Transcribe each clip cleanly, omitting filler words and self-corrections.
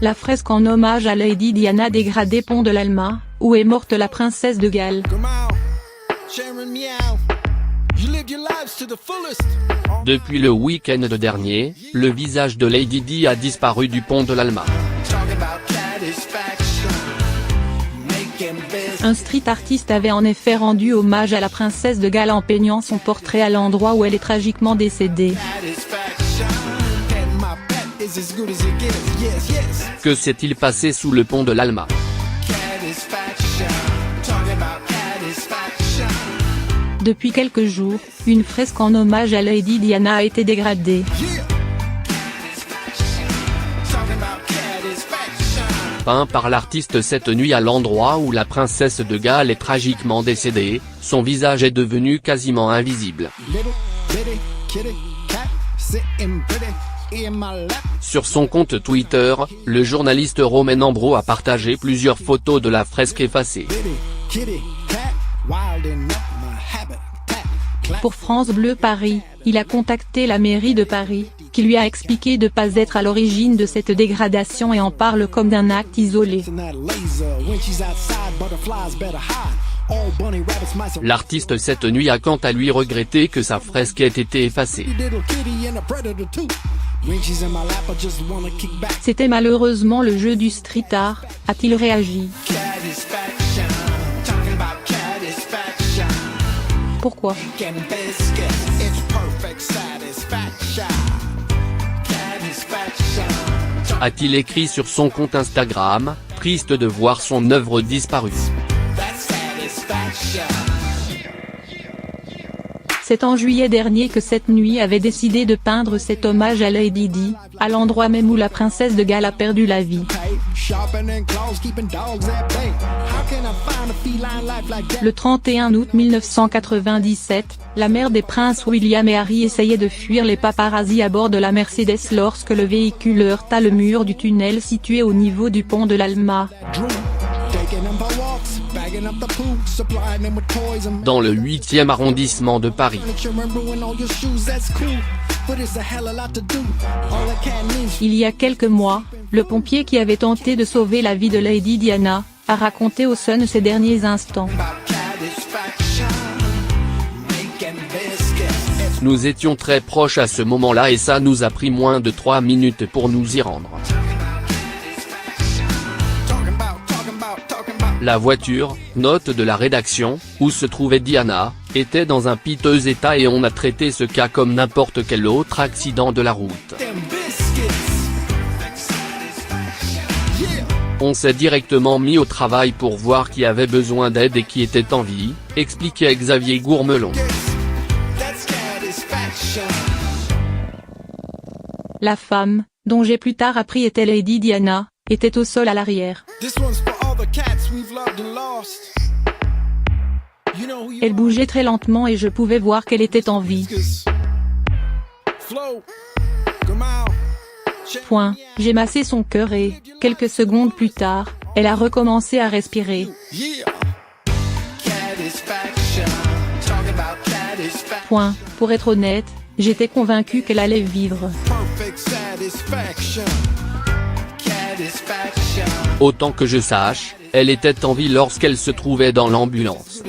La fresque en hommage à Lady Diana dégradée pont de l'Alma, où est morte la princesse de Galles. Depuis le week-end dernier, le visage de Lady Di a disparu du pont de l'Alma. Un street artiste avait en effet rendu hommage à la princesse de Galles en peignant son portrait à l'endroit où elle est tragiquement décédée. Que s'est-il passé sous le pont de l'Alma? Depuis quelques jours, une fresque en hommage à Lady Diana a été dégradée. Peint par l'artiste cette nuit à l'endroit où la princesse de Galles est tragiquement décédée, son visage est devenu quasiment invisible. Sur son compte Twitter, le journaliste Romain Ambro a partagé plusieurs photos de la fresque effacée. Pour France Bleu Paris, il a contacté la mairie de Paris, qui lui a expliqué de ne pas être à l'origine de cette dégradation et en parle comme d'un acte isolé. L'artiste cette nuit a quant à lui regretté que sa fresque ait été effacée. C'était malheureusement le jeu du street art, a-t-il réagi. Pourquoi? A-t-il écrit sur son compte Instagram, triste de voir son œuvre disparue. C'est en juillet dernier que cette nuit avait décidé de peindre cet hommage à Lady Di, à l'endroit même où la princesse de Galles a perdu la vie. Le 31 août 1997, la mère des princes William et Harry essayait de fuir les paparazzis à bord de la Mercedes lorsque le véhicule heurta le mur du tunnel situé au niveau du pont de l'Alma. Dans le 8e arrondissement de Paris. Il y a quelques mois, le pompier qui avait tenté de sauver la vie de Lady Diana, a raconté au Sun ces derniers instants. Nous étions très proches à ce moment-là et ça nous a pris moins de 3 minutes pour nous y rendre. La voiture, note de la rédaction, où se trouvait Diana, était dans un piteux état et on a traité ce cas comme n'importe quel autre accident de la route. On s'est directement mis au travail pour voir qui avait besoin d'aide et qui était en vie, expliquait Xavier Gourmelon. La femme, dont j'ai plus tard appris était Lady Diana, était au sol à l'arrière. Elle bougeait très lentement et je pouvais voir qu'elle était en vie. Point. J'ai massé son cœur et, quelques secondes plus tard, elle a recommencé à respirer. Point. Pour être honnête, j'étais convaincu qu'elle allait vivre. Autant que je sache, elle était en vie lorsqu'elle se trouvait dans l'ambulance.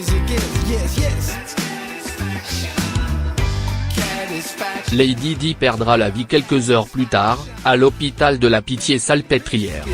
Lady Di perdra la vie quelques heures plus tard, à l'hôpital de la Pitié-Salpêtrière.